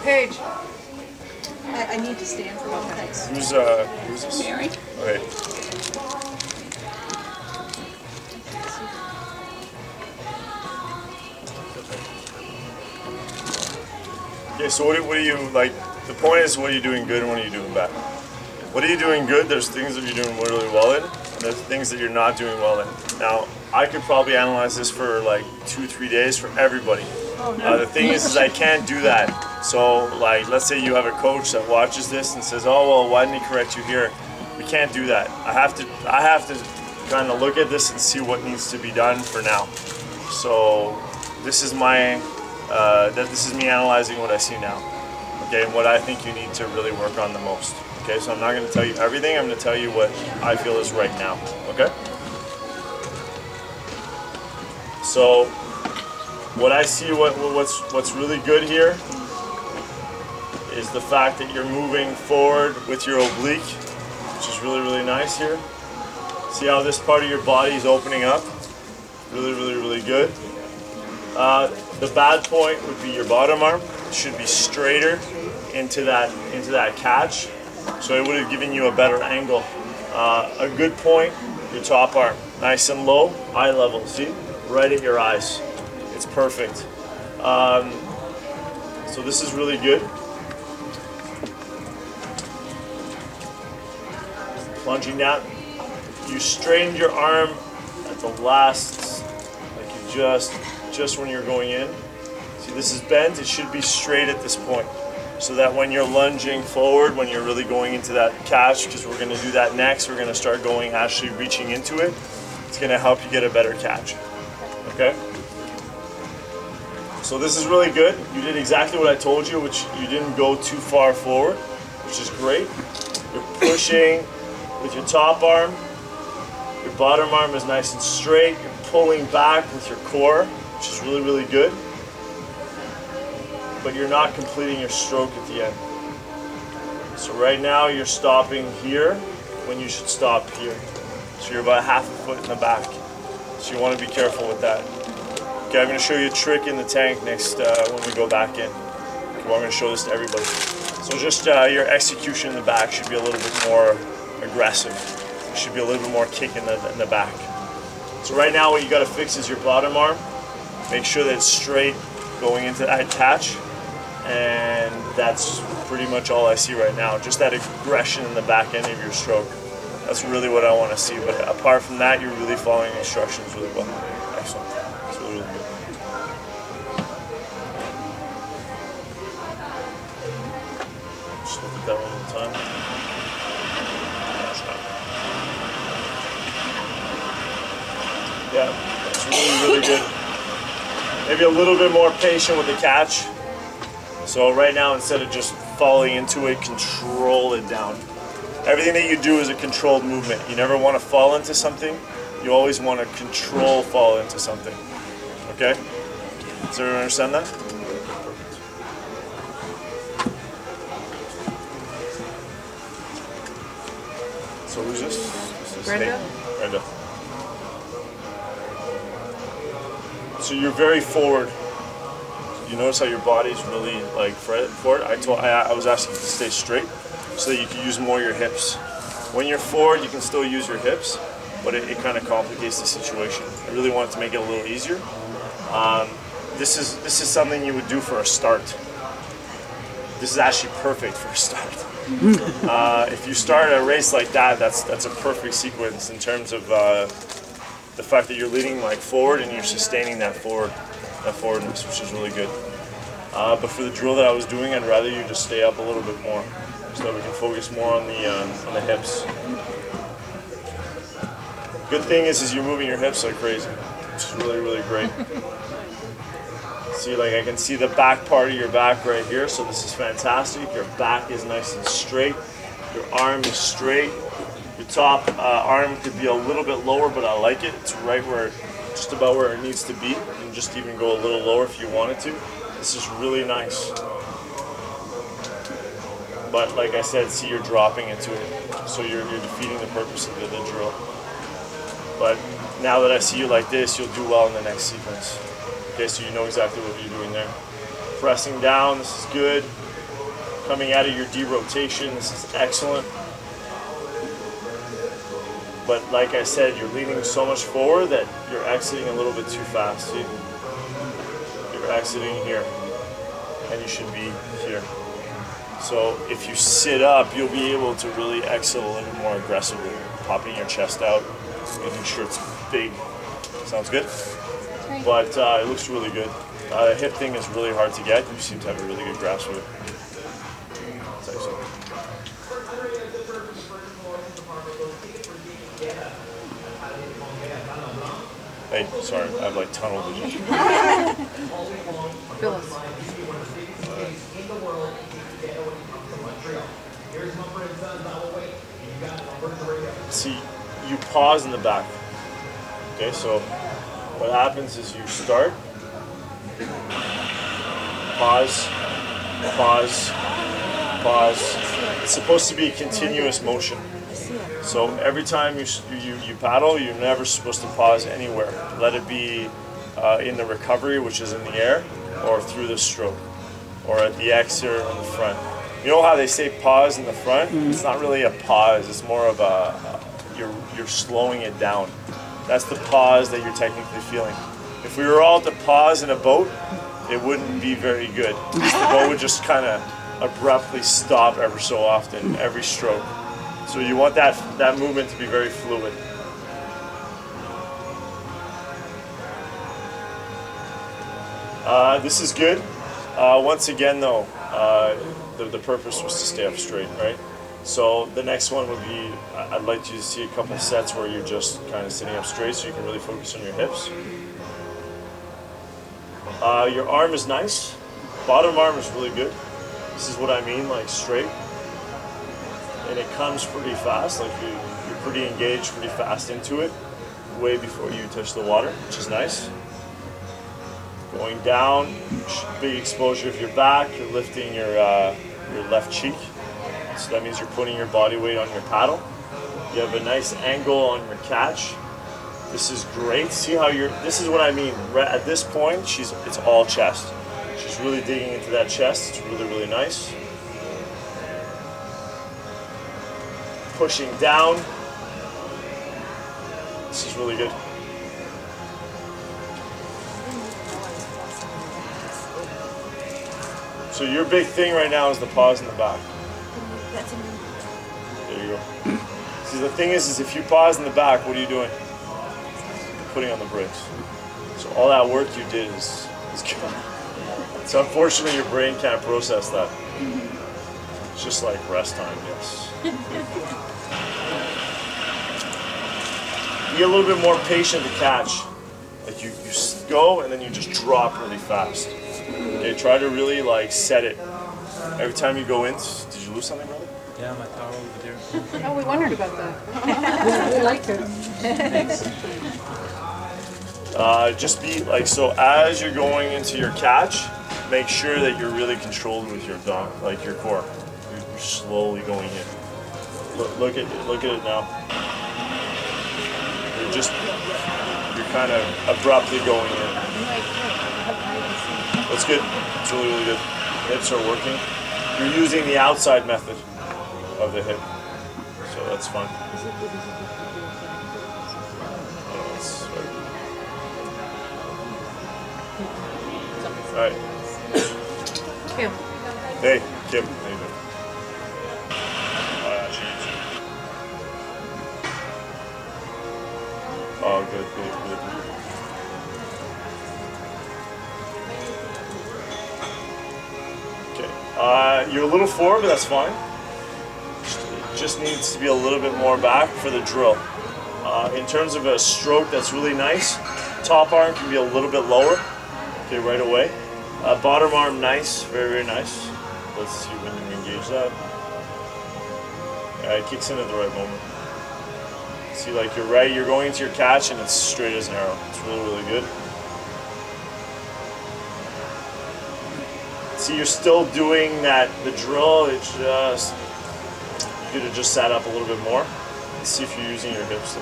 Paige. I need to stand for both things. Who's this? Mary. Okay. Okay, so what are you, like, the point is, what are you doing good and what are you doing bad? What are you doing good? There's things that you're doing really well in, and there's things that you're not doing well in. Now, I could probably analyze this for like 2-3 days for everybody. Oh, no. The thing is I can't do that. So, like, let's say you have a coach that watches this and says, "Oh well, why didn't he correct you here?" We can't do that. I have to kind of look at this and see what needs to be done for now. So, this is my this is me analyzing what I see now. Okay, and what I think you need to really work on the most. Okay, so I'm not going to tell you everything. I'm going to tell you what I feel is right now. Okay. So, what I see, what's really good here is the fact that you're moving forward with your oblique, which is really nice here. See how this part of your body is opening up? Really good. The bad point would be your bottom arm. It should be straighter into that catch, so it would have given you a better angle. A good point, your top arm, nice and low, eye level. See, right at your eyes. It's perfect. So this is really good. Plunging down. You straightened your arm at the last, like you just when you're going in. See, this is bent. It should be straight at this point, so that when you're lunging forward, when you're really going into that catch, because we're going to do that next, we're going to start going, actually reaching into it. It's going to help you get a better catch. Okay? So this is really good. You did exactly what I told you, which you didn't go too far forward, which is great. You're pushing with your top arm. Your bottom arm is nice and straight. You're pulling back with your core, which is really good. But you're not completing your stroke at the end. So right now you're stopping here when you should stop here. So you're about half a foot in the back. So you want to be careful with that. Okay, I'm going to show you a trick in the tank next when we go back in. Okay, well, I'm going to show this to everybody. So just your execution in the back should be a little bit more aggressive. There should be a little bit more kick in the back. So right now what you got to fix is your bottom arm. Make sure that it's straight going into that catch. And that's pretty much all I see right now. Just that aggression in the back end of your stroke. That's really what I want to see. But apart from that, you're really following instructions really well. Excellent. It's really good. Just look at that one more time. Yeah, that's really good. Maybe a little bit more patient with the catch. So right now, instead of just falling into it, control it down. Everything that you do is a controlled movement. You never want to fall into something. You always want to control fall into something. Okay? Does everyone understand that? Perfect. So who's this? This is Brenda. Brenda. So you're very forward. You notice how your body's really like forward. I was asking you to stay straight so that you can use more of your hips. When you're forward, you can still use your hips, but it kind of complicates the situation. I really wanted to make it a little easier. This is something you would do for a start. This is actually perfect for a start. If you start a race like that, that's a perfect sequence in terms of the fact that you're leading like forward and you're sustaining that forwardness, which is really good. But for the drill that I was doing, I'd rather you just stay up a little bit more so that we can focus more on the hips. Good thing is you're moving your hips like crazy, which is really great. See, like I can see the back part of your back right here, so this is fantastic. Your back is nice and straight. Your arm is straight. Your top arm could be a little bit lower, but I like it. It's right where, just about where it needs to be. You can just even go a little lower if you wanted to. This is really nice. But like I said, see, you're dropping into it, so you're defeating the purpose of the drill. But now that I see you like this, you'll do well in the next sequence. Okay, so you know exactly what you're doing there. Pressing down, this is good. Coming out of your derotation, this is excellent. But like I said, you're leaning so much forward that you're exiting a little bit too fast. See? You're exiting here, and you should be here. So if you sit up, you'll be able to really exit a little bit more aggressively, popping your chest out, making sure it's big. Sounds good? But it looks really good. The hip thing is really hard to get. You seem to have a really good grasp of it. It's excellent. Hey, sorry, I have like tunnel vision. Phyllis. See, you pause in the back. Okay, so what happens is you start, pause, pause, pause. It's supposed to be a continuous motion. So every time you paddle, you're never supposed to pause anywhere. Let it be in the recovery, which is in the air, or through the stroke, or at the exit or in the front. You know how they say pause in the front? It's not really a pause. It's more of a you're slowing it down. That's the pause that you're technically feeling. If we were all to pause in a boat, it wouldn't be very good. The boat would just kind of abruptly stop ever so often, every stroke. So you want that movement to be very fluid. This is good. Once again though, the purpose was to stay up straight, right? So the next one would be, I'd like you to see a couple sets where you're just kind of sitting up straight so you can really focus on your hips. Your arm is nice. Bottom arm is really good. This is what I mean, like straight. And it comes pretty fast, like you're pretty engaged, pretty fast into it, way before you touch the water, which is nice. Going down, big exposure of your back, you're lifting your left cheek. So that means you're putting your body weight on your paddle. You have a nice angle on your catch. This is great. See how this is what I mean. At this point, it's all chest. She's really digging into that chest. It's really, really nice. Pushing down. This is really good. So your big thing right now is the pause in the back. There you go. See, the thing is if you pause in the back, what are you doing? You're putting on the brakes. So all that work you did is gone. So unfortunately your brain can't process that. It's just like rest time, yes. Be a little bit more patient to catch. Like you go and then you just drop really fast. Okay, try to really like set it. Every time you go in, did you lose something, brother? Yeah, my towel over there. Oh, we wondered about that. We liked it. Thanks. Just be like, so as you're going into your catch, make sure that you're really controlled with your dog, like your core. You're slowly going in. Look at it now. You're kind of abruptly going in. That's good. It's really, really good. Hips are working. You're using the outside method of the hip, so that's fun. All right. Kim. Hey, Kim. How you doing? Oh, good, good, good. Okay. You're a little forward, but that's fine. It just needs to be a little bit more back for the drill. In terms of a stroke that's really nice, top arm can be a little bit lower. Okay, right away. Bottom arm, nice, very, very nice. Let's see when you engage that. It kicks in at the right moment. See, like you're going into your catch and it's straight as an arrow. It's really, really good. See, you're still doing the drill. It's just, you could have just sat up a little bit more. Let's see if you're using your hips.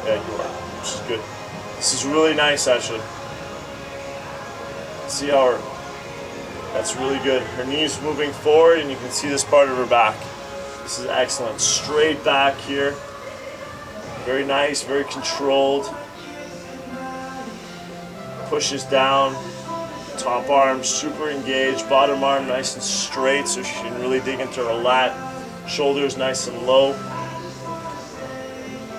Yeah, you are, which is good. This is really nice, actually. See how that's really good. Her knees moving forward, and you can see this part of her back. This is excellent. Straight back here. Very nice, very controlled. Pushes down. Top arm super engaged. Bottom arm nice and straight, so she can really dig into her lat. Shoulders nice and low.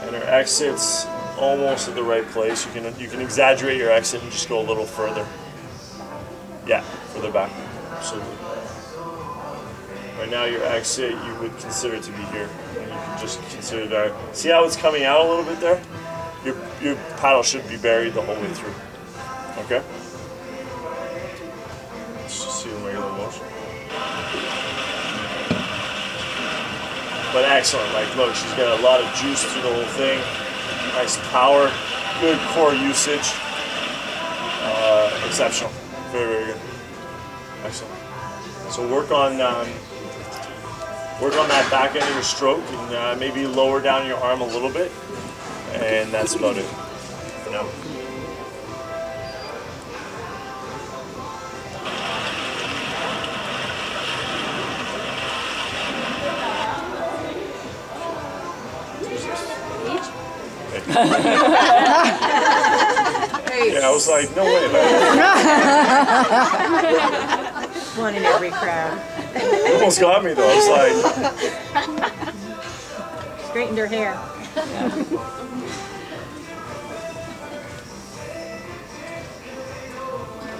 And her exits almost at the right place. You can exaggerate your exit and just go a little further. Yeah, further back. Absolutely. Right now your exit you would consider to be here. And you can just consider that. See how it's coming out a little bit there? Your paddle should be buried the whole way through. Okay? Let's just see the regular motion. But excellent, like look, she's got a lot of juice through the whole thing. Nice power, good core usage. Exceptional, very, very good. Excellent. So work on that back end of your stroke and maybe lower down your arm a little bit. And that's about it for now. Yeah, I was like, no way, man. One in every crowd. It almost got me though. I was like, Straightened her hair.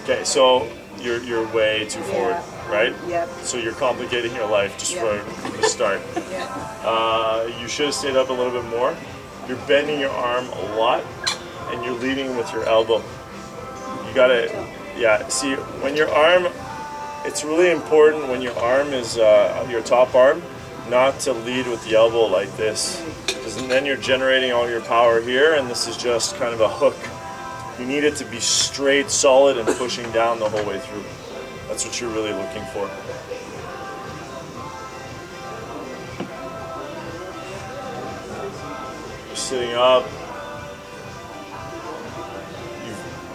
okay, so you're way too forward, right? Yep. So you're complicating your life just from the start. Yeah. You should have stayed up a little bit more. You're bending your arm a lot, and you're leading with your elbow. You gotta, see, when your arm, it's really important when your arm is, your top arm, not to lead with the elbow like this. Because then you're generating all your power here, and this is just kind of a hook. You need it to be straight, solid, and pushing down the whole way through. That's what you're really looking for. Sitting up,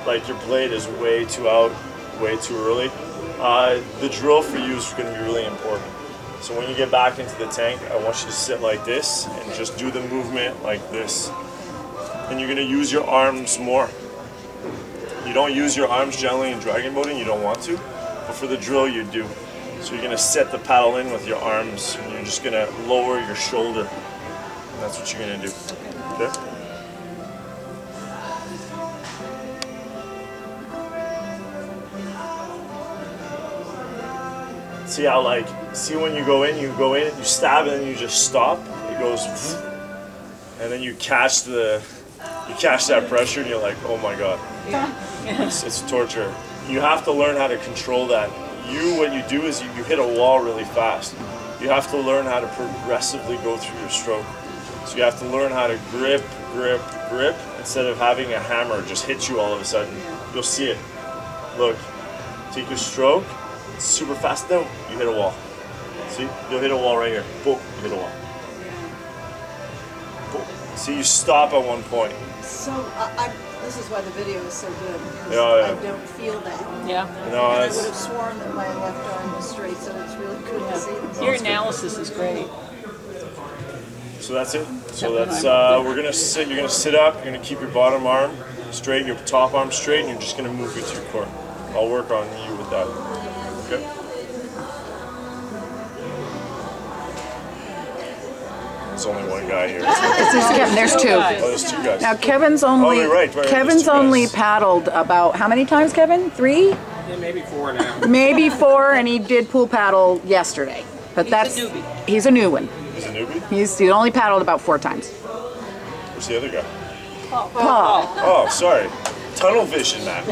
like your blade is way too out, way too early. The drill for you is going to be really important. So when you get back into the tank, I want you to sit like this and just do the movement like this. And you're going to use your arms more. You don't use your arms generally in dragon boating, you don't want to, but for the drill you do. So you're going to set the paddle in with your arms, and you're just going to lower your shoulder. And that's what you're going to do. Okay? See how see when you go in, you stab and then you just stop. It goes, and then you catch that pressure and you're like, oh my God. It's torture. You have to learn how to control that. What you do is you hit a wall really fast. You have to learn how to progressively go through your stroke. So you have to learn how to grip, grip, grip, instead of having a hammer just hit you all of a sudden. You'll see it. Look, take your stroke, it's super fast, then you hit a wall. See, you'll hit a wall right here. Boom, you hit a wall. Boom. See, you stop at one point. So this is why the video is so good, because Yeah. I don't feel that. Yeah. No, And I would have sworn that my left arm was straight, so it's really good to see this. Your analysis is great. So that's it. So that's we're gonna sit. You're gonna sit up. You're gonna keep your bottom arm straight, your top arm straight, and you're just gonna move with your core. I'll work on you with that. Okay. There's only one guy here. This is Kevin. There's two. Oh, there's two guys. Now Kevin's only Oh, right, Kevin's there's two only guys. paddled about how many times, Kevin? 3? Yeah, maybe 4 now. Maybe 4, and he did pool paddle yesterday. But that's a newbie. he's a new one. He's a newbie. He only paddled about 4 times. Where's the other guy? Paul. Oh, sorry. Tunnel vision, man.